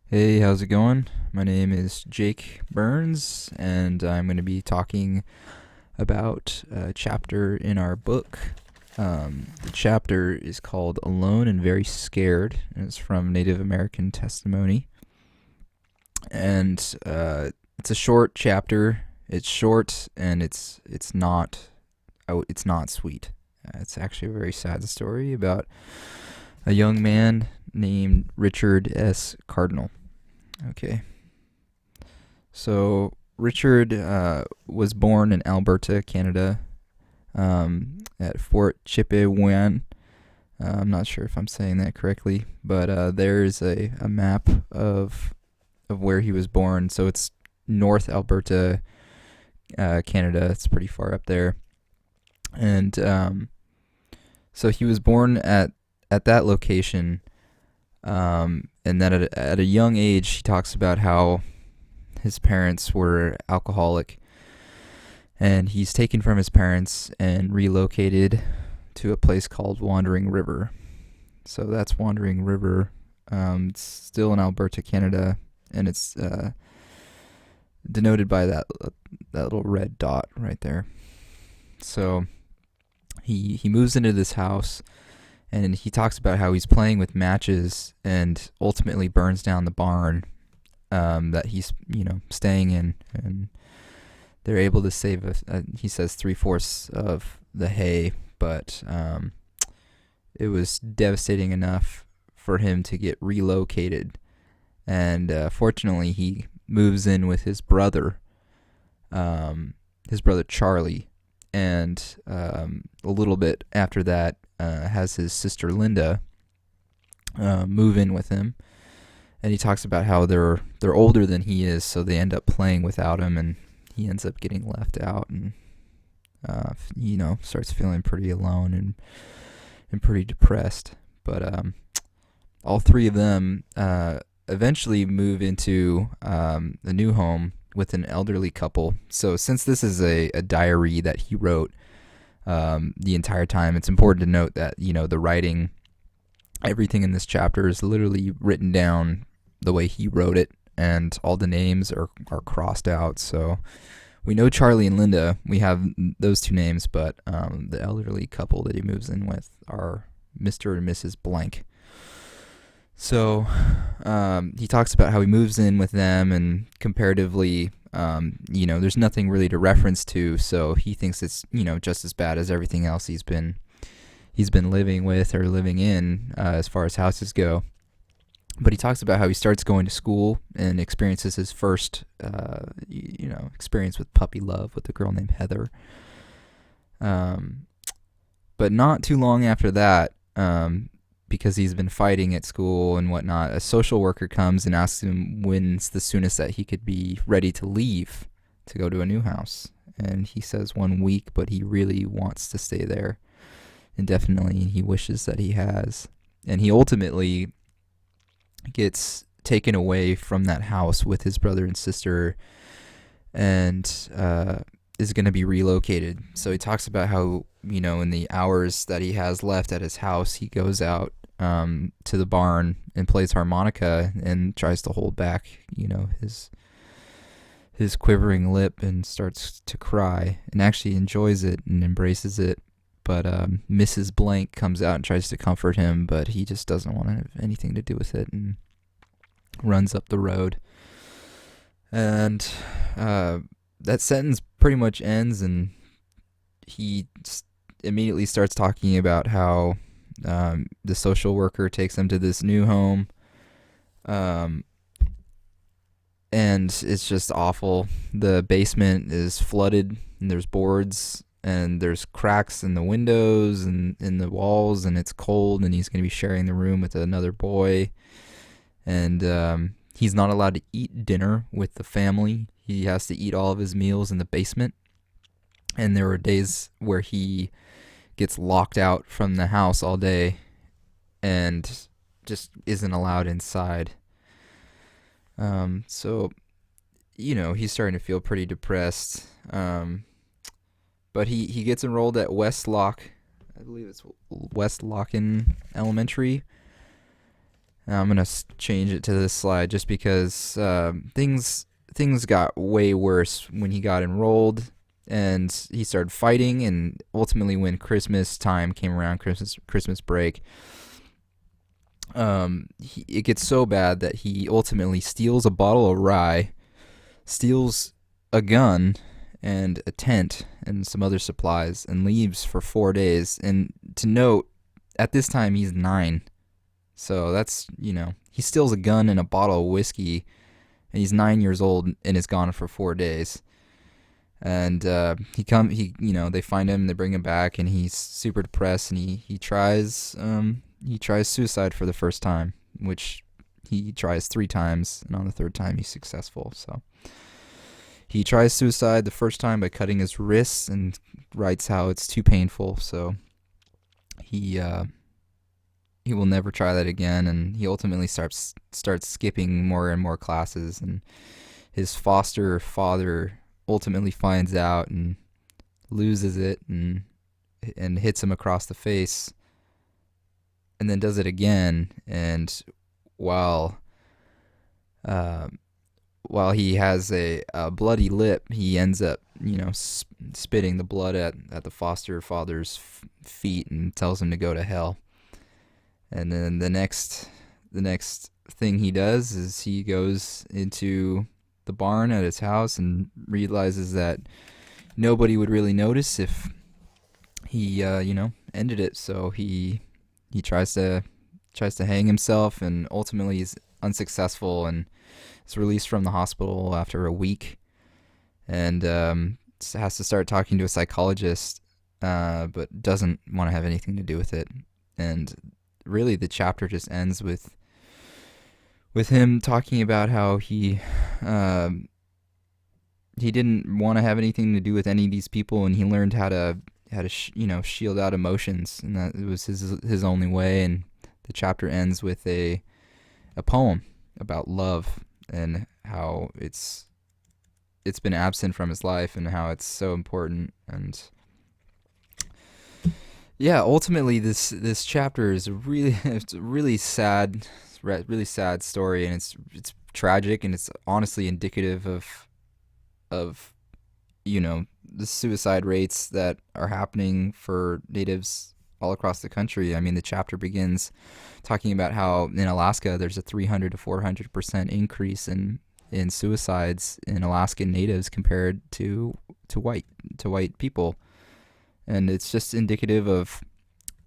Hey, how's it going? My name is Jake Burns, and I'm going to be talking about a chapter in our book. The chapter is called Alone and Very Scared, and it's from Native American Testimony. And it's a short chapter. It's short, and it's not sweet. It's actually a very sad story about a young man named Richard S. Cardinal. Okay. So Richard was born in Alberta, Canada, at Fort Chipewyan. I'm not sure if I'm saying that correctly, but there's a map of where he was born. So it's North Alberta, Canada. It's pretty far up there, and so he was born at that location. And then at a young age, he talks about how his parents were alcoholic, and he's taken from his parents and relocated to a place called Wandering River. So that's Wandering River. It's still in Alberta, Canada, and it's denoted by that little red dot right there. So he moves into this house, and he talks about how he's playing with matches and ultimately burns down the barn that he's staying in, and they're able to save he says 3/4 of the hay, but it was devastating enough for him to get relocated, and fortunately he moves in with his brother Charlie, and a little bit after that has his sister Linda move in with him, and he talks about how they're older than he is, so they end up playing without him, and he ends up getting left out, and starts feeling pretty alone and pretty depressed. But all three of them eventually move into a new home with an elderly couple. So since this is a diary that he wrote the entire time, it's important to note that the writing, everything in this chapter is literally written down the way he wrote it, and all the names are crossed out. So we know Charlie and Linda. We have those two names, but the elderly couple that he moves in with are Mr. and Mrs. Blank. So he talks about how he moves in with them, and comparatively, there's nothing really to reference to. So he thinks it's just as bad as everything else he's been living with or living in as far as houses go. But he talks about how he starts going to school and experiences his first, experience with puppy love with a girl named Heather. But not too long after that, because he's been fighting at school and whatnot, a social worker comes and asks him when's the soonest that he could be ready to leave to go to a new house. And he says 1 week, but he really wants to stay there indefinitely, and he wishes that he has. And he ultimately gets taken away from that house with his brother and sister, and is going to be relocated. So he talks about how, in the hours that he has left at his house, he goes out to the barn and plays harmonica and tries to hold back, his quivering lip, and starts to cry, and actually enjoys it and embraces it. But Mrs. Blank comes out and tries to comfort him, but he just doesn't want to have anything to do with it and runs up the road. And that sentence pretty much ends, and he immediately starts talking about how the social worker takes him to this new home. And it's just awful. The basement is flooded, and there's boards, and there's cracks in the windows and in the walls, and it's cold, and he's going to be sharing the room with another boy. And he's not allowed to eat dinner with the family. He has to eat all of his meals in the basement. And there are days where he gets locked out from the house all day and just isn't allowed inside. So, he's starting to feel pretty depressed. But he gets enrolled at Westlock, I believe it's West Locken Elementary. I'm gonna change it to this slide just because things got way worse when he got enrolled and he started fighting, and ultimately when Christmas time came around, Christmas break, it gets so bad that he ultimately steals a bottle of rye, steals a gun and a tent and some other supplies, and leaves for 4 days. And to note, at this time he's 9. So that's, he steals a gun and a bottle of whiskey, and he's 9 years old and is gone for 4 days. And they find him, they bring him back, and he's super depressed, and he tries suicide for the first time, which he tries 3 times, and on the third time he's successful. So he tries suicide the first time by cutting his wrists, and writes how it's too painful, so he will never try that again. And he ultimately starts skipping more and more classes, and his foster father ultimately finds out and loses it, and hits him across the face, and then does it again. And while he has a bloody lip, he ends up, spitting the blood at the foster father's feet, and tells him to go to hell. And then the next thing he does is he goes into the barn at his house and realizes that nobody would really notice if he ended it. So he tries to hang himself, and ultimately is unsuccessful and is released from the hospital after a week, and has to start talking to a psychologist, but doesn't want to have anything to do with it. And really the chapter just ends with him talking about how he didn't want to have anything to do with any of these people, and he learned how to shield out emotions, and that it was his only way. And the chapter ends with a poem about love, and how it's been absent from his life, and how it's so important. And yeah, ultimately this chapter is it's a really sad story, and it's tragic, and it's honestly indicative of the suicide rates that are happening for natives all across the country. I mean, the chapter begins talking about how in Alaska there's a 300 to 400% increase in suicides in Alaskan natives compared to white people. And it's just indicative of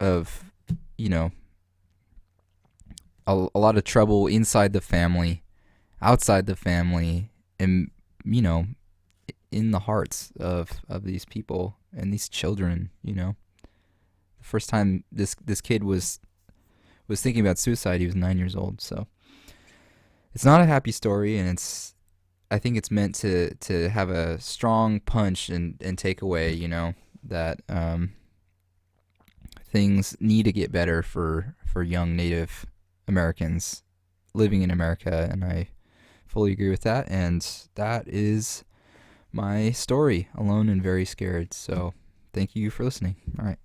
a lot of trouble inside the family, outside the family, and in the hearts of these people and these children. The first time this kid was thinking about suicide, he was 9 years old. So it's not a happy story, and I think it's meant to have a strong punch and takeaway, that things need to get better for young Native Americans living in America, and I fully agree with that. And that is my story, Alone and Very Scared. So thank you for listening. All right.